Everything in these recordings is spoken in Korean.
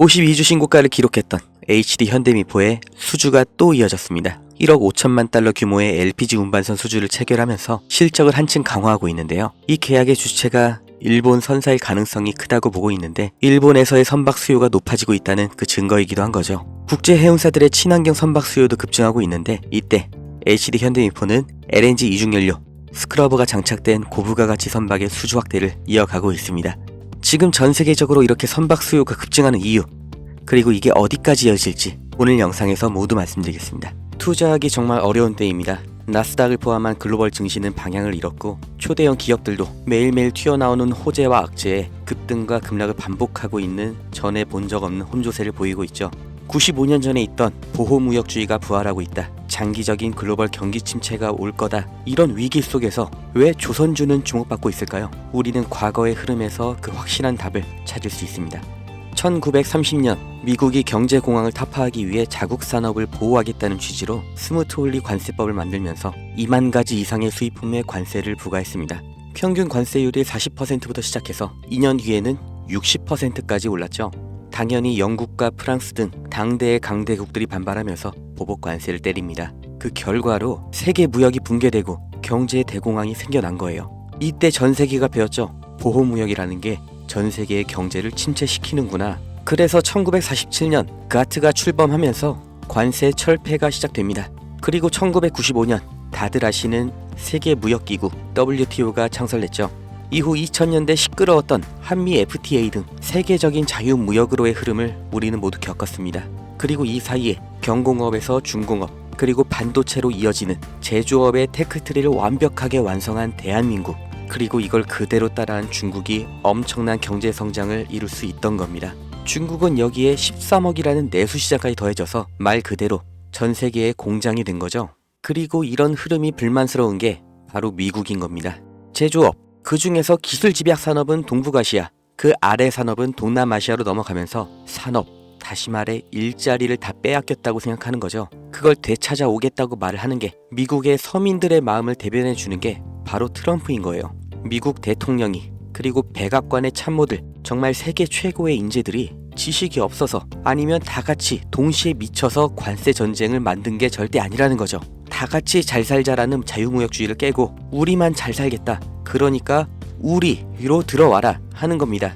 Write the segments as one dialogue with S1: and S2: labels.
S1: 52주 신고가를 기록했던 HD 현대미포의 수주가 또 이어졌습니다. 1억 5천만 달러 규모의 LPG 운반선 수주를 체결하면서 실적을 한층 강화하고 있는데요. 이 계약의 주체가 일본 선사일 가능성이 크다고 보고 있는데 일본에서의 선박 수요가 높아지고 있다는 그 증거이기도 한 거죠. 국제 해운사들의 친환경 선박 수요도 급증하고 있는데 이때 HD 현대미포는 LNG 이중연료, 스크러버가 장착된 고부가 가치 선박의 수주 확대를 이어가고 있습니다. 지금 전 세계적으로 이렇게 선박 수요가 급증하는 이유, 그리고 이게 어디까지 이어질지 오늘 영상에서 모두 말씀드리겠습니다. 투자하기 정말 어려운 때입니다. 나스닥을 포함한 글로벌 증시는 방향을 잃었고 초대형 기업들도 매일매일 튀어나오는 호재와 악재에 급등과 급락을 반복하고 있는 전에 본 적 없는 혼조세를 보이고 있죠. 95년 전에 있던 보호무역주의가 부활하고 있다. 장기적인 글로벌 경기 침체가 올 거다. 이런 위기 속에서 왜 조선주는 주목받고 있을까요? 우리는 과거의 흐름에서 그 확실한 답을 찾을 수 있습니다. 1930년 미국이 경제공황을 타파하기 위해 자국 산업을 보호하겠다는 취지로 스무트홀리 관세법을 만들면서 2만 가지 이상의 수입품에 관세를 부과했습니다. 평균 관세율이 40%부터 시작해서 2년 뒤에는 60%까지 올랐죠. 당연히 영국과 프랑스 등 당대의 강대국들이 반발하면서 보복 관세를 때립니다. 그 결과로 세계 무역이 붕괴되고 경제의 대공황이 생겨난 거예요. 이때 전 세계가 배웠죠. 보호무역이라는 게 전 세계의 경제를 침체시키는구나. 그래서 1947년 가트가 출범하면서 관세 철폐가 시작됩니다. 그리고 1995년 다들 아시는 세계무역기구 WTO가 창설됐죠. 이후 2000년대 시끄러웠던 한미 FTA 등 세계적인 자유무역으로의 흐름을 우리는 모두 겪었습니다. 그리고 이 사이에 경공업에서 중공업, 그리고 반도체로 이어지는 제조업의 테크트리를 완벽하게 완성한 대한민국, 그리고 이걸 그대로 따라한 중국이 엄청난 경제 성장을 이룰 수 있던 겁니다. 중국은 여기에 13억이라는 내수 시장까지 더해져서 말 그대로 전 세계의 공장이 된 거죠. 그리고 이런 흐름이 불만스러운 게 바로 미국인 겁니다. 제조업, 그 중에서 기술 집약 산업은 동북아시아, 그 아래 산업은 동남아시아로 넘어가면서 산업, 다시 말해 일자리를 다 빼앗겼다고 생각하는 거죠. 그걸 되찾아오겠다고 말을 하는 게 미국의 서민들의 마음을 대변해 주는 게 바로 트럼프인 거예요. 미국 대통령이, 그리고 백악관의 참모들, 정말 세계 최고의 인재들이 지식이 없어서 아니면 다 같이 동시에 미쳐서 관세 전쟁을 만든 게 절대 아니라는 거죠. 다 같이 잘 살자라는 자유무역주의를 깨고 우리만 잘 살겠다, 그러니까 우리로 들어와라 하는 겁니다.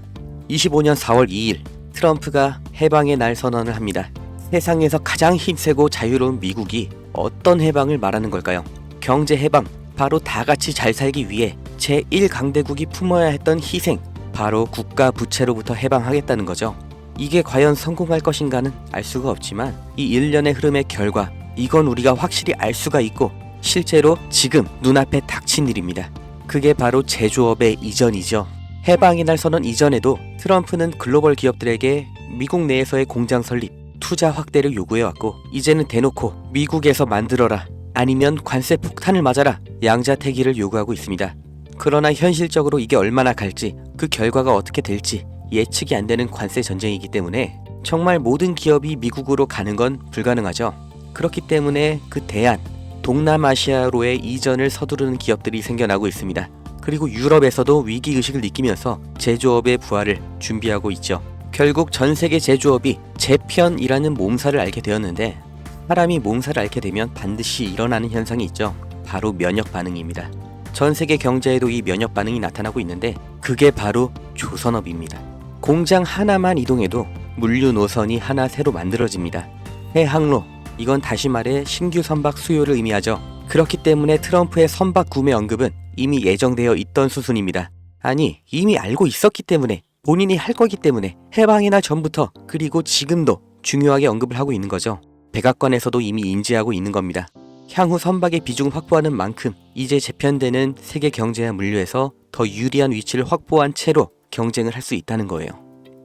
S1: 25년 4월 2일 트럼프가 해방의 날 선언을 합니다. 세상에서 가장 힘세고 자유로운 미국이 어떤 해방을 말하는 걸까요? 경제 해방, 바로 다 같이 잘 살기 위해 제1강대국이 품어야 했던 희생, 바로 국가 부채로부터 해방하겠다는 거죠. 이게 과연 성공할 것인가는 알 수가 없지만 이 일련의 흐름의 결과, 이건 우리가 확실히 알 수가 있고 실제로 지금 눈앞에 닥친 일입니다. 그게 바로 제조업의 이전이죠. 해방의 날 선언 이전에도 트럼프는 글로벌 기업들에게 미국 내에서의 공장 설립, 투자 확대를 요구해왔고 이제는 대놓고 미국에서 만들어라, 아니면 관세 폭탄을 맞아라, 양자택일을 요구하고 있습니다. 그러나 현실적으로 이게 얼마나 갈지, 그 결과가 어떻게 될지 예측이 안 되는 관세 전쟁이기 때문에 정말 모든 기업이 미국으로 가는 건 불가능하죠. 그렇기 때문에 그 대안, 동남아시아로의 이전을 서두르는 기업들이 생겨나고 있습니다. 그리고 유럽에서도 위기의식을 느끼면서 제조업의 부활을 준비하고 있죠. 결국 전 세계 제조업이 재편이라는 몸살을 앓게 되었는데, 사람이 몸살을 앓게 되면 반드시 일어나는 현상이 있죠. 바로 면역 반응입니다. 전 세계 경제에도 이 면역 반응이 나타나고 있는데 그게 바로 조선업입니다. 공장 하나만 이동해도 물류 노선이 하나 새로 만들어집니다. 해항로, 이건 다시 말해 신규 선박 수요를 의미하죠. 그렇기 때문에 트럼프의 선박 구매 언급은 이미 예정되어 있던 수순입니다. 아니, 이미 알고 있었기 때문에, 본인이 할 거기 때문에 해방의 날 전부터, 그리고 지금도 중요하게 언급을 하고 있는 거죠. 백악관에서도 이미 인지하고 있는 겁니다. 향후 선박의 비중을 확보하는 만큼 이제 재편되는 세계 경제와 물류에서 더 유리한 위치를 확보한 채로 경쟁을 할 수 있다는 거예요.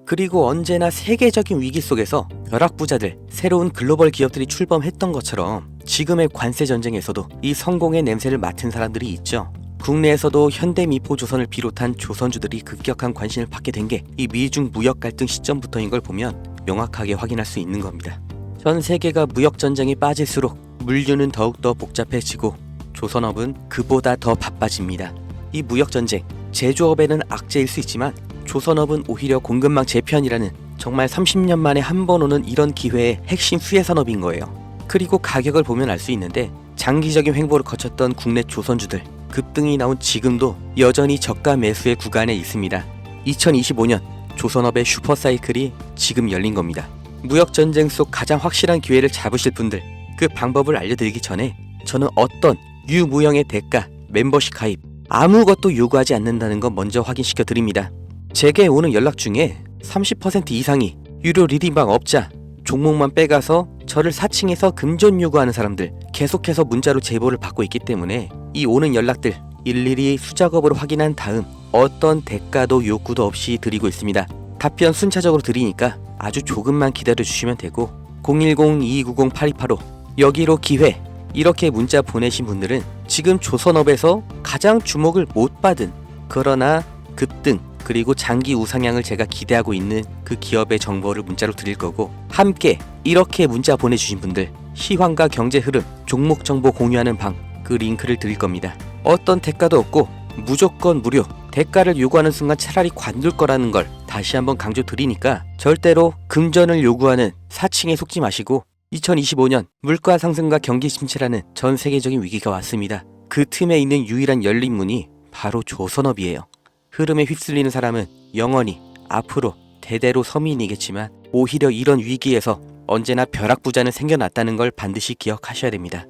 S1: 그리고 언제나 세계적인 위기 속에서 벼락부자들, 새로운 글로벌 기업들이 출범했던 것처럼 지금의 관세 전쟁에서도 이 성공의 냄새를 맡은 사람들이 있죠. 국내에서도 현대미포조선을 비롯한 조선주들이 급격한 관심을 받게 된 게 이 미중 무역 갈등 시점부터인 걸 보면 명확하게 확인할 수 있는 겁니다. 전 세계가 무역 전쟁에 빠질수록 물류는 더욱더 복잡해지고 조선업은 그보다 더 바빠집니다. 이 무역 전쟁, 제조업에는 악재일 수 있지만 조선업은 오히려 공급망 재편이라는 정말 30년 만에 한 번 오는 이런 기회의 핵심 수혜 산업인 거예요. 그리고 가격을 보면 알 수 있는데 장기적인 횡보를 거쳤던 국내 조선주들 급등이 나온 지금도 여전히 저가 매수의 구간에 있습니다. 2025년 조선업의 슈퍼사이클이 지금 열린 겁니다. 무역전쟁 속 가장 확실한 기회를 잡으실 분들, 그 방법을 알려드리기 전에 저는 어떤 유무형의 대가, 멤버십 가입 아무것도 요구하지 않는다는 거 먼저 확인시켜 드립니다. 제게 오는 연락 중에 30% 이상이 유료 리딩방 업자, 종목만 빼가서 저를 사칭해서 금전 요구하는 사람들 계속해서 문자로 제보를 받고 있기 때문에 이 오는 연락들 일일이 수작업으로 확인한 다음 어떤 대가도 요구도 없이 드리고 있습니다. 답변 순차적으로 드리니까 아주 조금만 기다려 주시면 되고 010-2290-8285 여기로 기회 이렇게 문자 보내신 분들은 지금 조선업에서 가장 주목을 못 받은 그러나 급등 그리고 장기 우상향을 제가 기대하고 있는 그 기업의 정보를 문자로 드릴 거고, 함께 이렇게 문자 보내주신 분들 시황과 경제 흐름, 종목 정보 공유하는 방 그 링크를 드릴 겁니다. 어떤 대가도 없고 무조건 무료, 대가를 요구하는 순간 차라리 관둘 거라는 걸 다시 한번 강조 드리니까 절대로 금전을 요구하는 사칭에 속지 마시고 2025년 물가 상승과 경기 침체라는 전 세계적인 위기가 왔습니다. 그 틈에 있는 유일한 열린 문이 바로 조선업이에요. 흐름에 휩쓸리는 사람은 영원히 앞으로 대대로 서민이겠지만 오히려 이런 위기에서 언제나 벼락부자는 생겨났다는 걸 반드시 기억하셔야 됩니다.